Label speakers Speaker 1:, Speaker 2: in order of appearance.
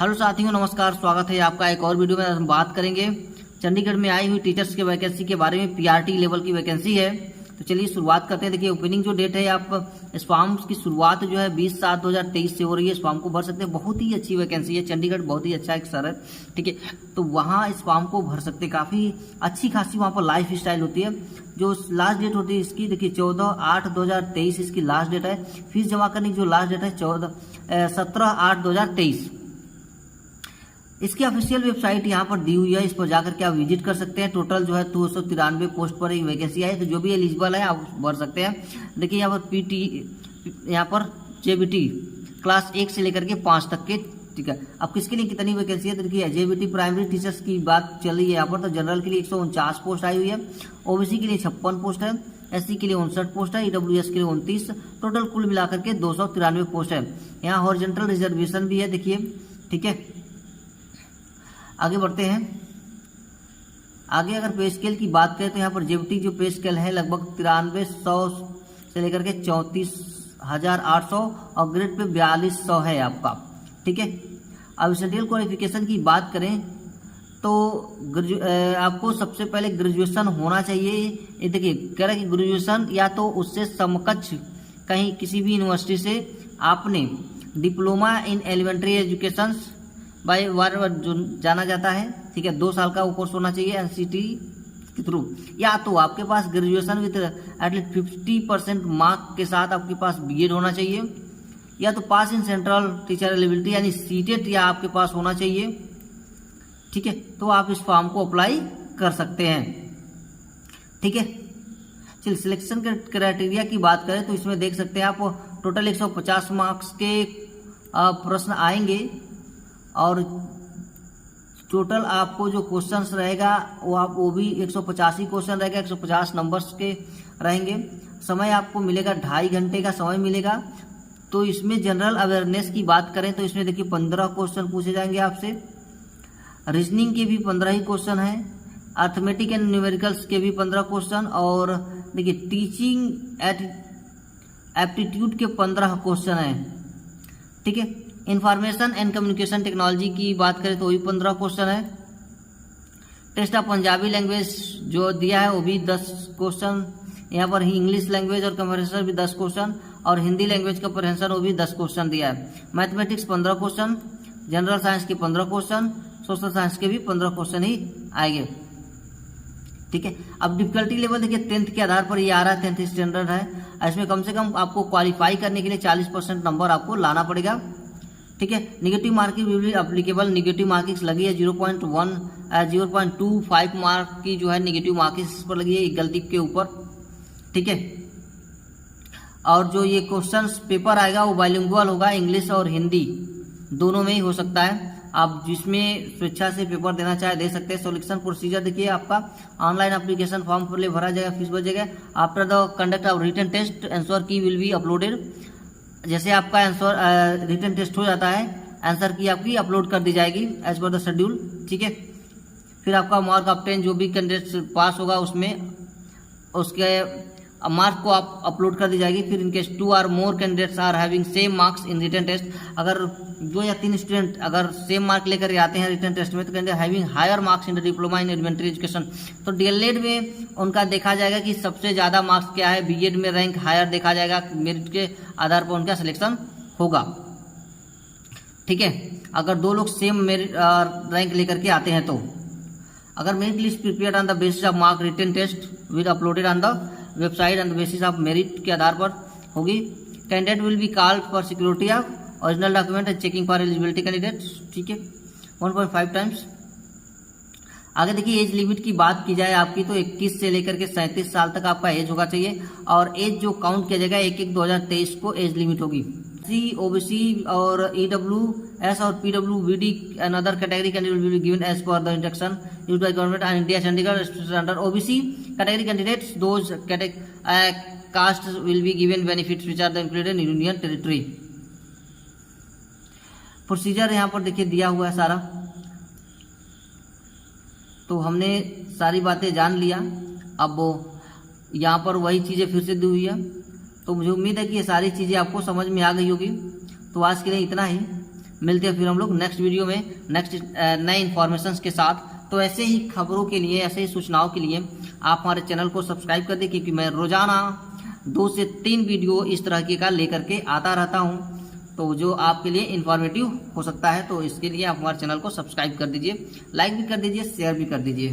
Speaker 1: Hello साथियों, नमस्कार। स्वागत है आपका एक और वीडियो में। हम बात करेंगे चंडीगढ़ में आई हुई टीचर्स के वैकेंसी के बारे में। पीआरटी लेवल की वैकेंसी है, तो चलिए शुरुआत करते हैं। देखिए, ओपनिंग जो डेट है, आप इस फॉर्म की शुरुआत जो है 20/7/2023 से हो रही है। इस फॉर्म को भर सकते हैं। बहुत ही अच्छी वैकेंसी है। चंडीगढ़ बहुत ही अच्छा एक शहर है, ठीक है। तो वहाँ इस फॉर्म को भर सकते हैं। काफ़ी अच्छी खासी वहाँ पर लाइफ स्टाइल होती है। जो लास्ट डेट होती है इसकी, देखिए 14/8/2023 इसकी लास्ट डेट है। फीस जमा करने की जो लास्ट डेट है 17/8/2023। इसकी ऑफिशियल वेबसाइट यहाँ पर दी हुई है, इस पर जाकर के आप विजिट कर सकते हैं। टोटल जो है 293 पोस्ट पर एक वैकेंसी है, तो जो भी एलिजिबल है आप भर सकते हैं। देखिए यहाँ पर पीटी, यहाँ पर जेबीटी क्लास 1 से लेकर के 5 तक के, ठीक है। अब किसके लिए कितनी वैकेंसी है, तो देखिए जेबीटी प्राइमरी टीचर्स की बात चल रही है यहाँ पर। तो जनरल के लिए 149 पोस्ट आई हुई है, ओबीसी के लिए 56 पोस्ट है, एससी के लिए 59 पोस्ट है, ईडब्ल्यूएस के लिए 29। टोटल कुल मिलाकर के 293 पोस्ट है। यहाँ हॉरिजॉन्टल रिजर्वेशन भी है, देखिए, ठीक है। आगे बढ़ते हैं। आगे अगर पे स्केल की बात करें तो यहाँ पर जेबीटी जो पे स्केल है लगभग 9300 से लेकर के 34,800 और ग्रेड पे 4200 है आपका, ठीक है। अब एसेंशियल क्वालिफिकेशन की बात करें तो आपको सबसे पहले ग्रेजुएशन होना चाहिए। ये देखिए कह रहा है कि ग्रेजुएशन या तो उससे समकक्ष कहीं किसी भी यूनिवर्सिटी से आपने डिप्लोमा इन एलिमेंट्री एजुकेशन बाय वार जो जाना जाता है, ठीक है, 2 साल का वो कोर्स होना चाहिए एनसीटी के थ्रू। या तो आपके पास ग्रेजुएशन विद एटलीस्ट 50% मार्क के साथ आपके पास बीएड होना चाहिए, या तो पास इन सेंट्रल टीचर एलिजिबिलिटी यानी सीटेट या आपके पास होना चाहिए, ठीक है। तो आप इस फॉर्म को अप्लाई कर सकते हैं, ठीक है। चलिए सिलेक्शन के क्राइटेरिया की बात करें तो इसमें देख सकते हैं आप टोटल 150 मार्क्स के प्रश्न आएंगे और टोटल आपको जो क्वेश्चंस रहेगा वो भी 185 क्वेश्चन रहेगा, 150 नंबर्स के रहेंगे। समय आपको मिलेगा 2.5 घंटे का समय मिलेगा। तो इसमें जनरल अवेयरनेस की बात करें तो इसमें देखिए 15 क्वेश्चन पूछे जाएंगे आपसे। रीजनिंग के भी 15 ही क्वेश्चन हैं, अर्थमेटिक एंड न्यूमेरिकल्स के भी 15 क्वेश्चन, और देखिए टीचिंग एप्टीट्यूड के 15 क्वेश्चन हैं, ठीक है। इंफॉर्मेशन एंड कम्युनिकेशन टेक्नोलॉजी की बात करें तो वही 15 क्वेश्चन है। टेस्ट ऑफ पंजाबी लैंग्वेज जो दिया है वो भी 10 क्वेश्चन। यहाँ पर ही इंग्लिश लैंग्वेज और कम्प्रहेंशन भी 10 क्वेश्चन, और हिंदी लैंग्वेज कम्प्रहेंशन वो भी 10 क्वेश्चन दिया है। मैथमेटिक्स 15 क्वेश्चन, जनरल साइंस के 15 क्वेश्चन, सोशल साइंस के भी 15 क्वेश्चन ही आएंगे, ठीक है। अब डिफिकल्टी लेवल देखिए 10th के आधार पर ये आ रहा है, 10th स्टैंडर्ड है। इसमें कम से कम आपको क्वालिफाई करने के लिए 40% नंबर आपको लाना पड़ेगा, ठीक है। Negative marking will be applicable. Negative marking लगी है 0.25 मार्क की जो है निगेटिव मार्किंग इस पर लगी है गलती के ऊपर, ठीक है। और जो ये क्वेश्चन पेपर आएगा वो बाइलिंगुअल होगा, इंग्लिश और हिंदी दोनों में ही हो सकता है। आप जिसमें स्वेच्छा से पेपर देना चाहे दे सकते हैं। सोल्यूशन प्रोसीजर देखिए आपका ऑनलाइन एप्लीकेशन फॉर्म पर भरा जाएगा, फीस भरेगा। After the conduct of written test answer key will be uploaded. जैसे आपका आंसर रिटन टेस्ट हो जाता है, आंसर की आपकी अपलोड कर दी जाएगी एज पर द शेड्यूल, ठीक है। फिर आपका मार्क ऑफ 10 जो भी कैंडिडेट पास होगा उसमें उसके मार्क को आप अपलोड कर दी जाएगी। फिर इनकेस 2 और more candidates are having same marks in written test, अगर 2 या 3 स्टूडेंट अगर सेम मार्क लेकर आते हैं रिटन टेस्ट में तो candidate having higher marks in the diploma in elementary education, तो डीएलएड में उनका देखा जाएगा कि सबसे ज़्यादा मार्क्स क्या है। बीएड में रैंक हायर देखा जाएगा, मेरिट के आधार पर उनका सिलेक्शन होगा, ठीक है। अगर 2 लोग सेम मेरिट रैंक लेकर के आते हैं तो अगर merit list prepared on the basis of mark written test will uploaded on the website on the basis of merit के आधार पर होगी। Candidate will be called for security of original document and checking for eligibility candidates, ठीक है, 1.5 times. आगे देखिए age limit की बात की जाए आपकी तो 21 से लेकर के 37 साल तक आपका एज होगा चाहिए, और एज जो काउंट किया जाएगा 1/1/2023 को एज लिमिट होगी। सी ओबीसी और ईडब्ल्यूएस और पीडब्ल्यूबीडी and other category candidate will be given age per the instruction used by government of India Chandigarh under OBC category candidates those caste will be given benefits which are the included in union territory. Procedure यहाँ पर देखिए दिया हुआ है सारा, तो हमने सारी बातें जान लिया। अब यहाँ पर वही चीज़ें फिर से दी हुई है। तो मुझे उम्मीद है कि ये सारी चीज़ें आपको समझ में आ गई होगी। तो आज के लिए इतना ही। मिलते हैं फिर हम लोग नेक्स्ट वीडियो में नेक्स्ट नए इन्फॉर्मेशन के साथ। तो ऐसे ही खबरों के लिए, ऐसे ही सूचनाओं के लिए आप हमारे चैनल को सब्सक्राइब कर दें, क्योंकि मैं रोजाना 2 से 3 वीडियो इस तरह के का लेकर के आता रहता हूं, तो जो आपके लिए इन्फॉर्मेटिव हो सकता है। तो इसके लिए आप हमारे चैनल को सब्सक्राइब कर दीजिए, लाइक भी कर दीजिए, शेयर भी कर दीजिए।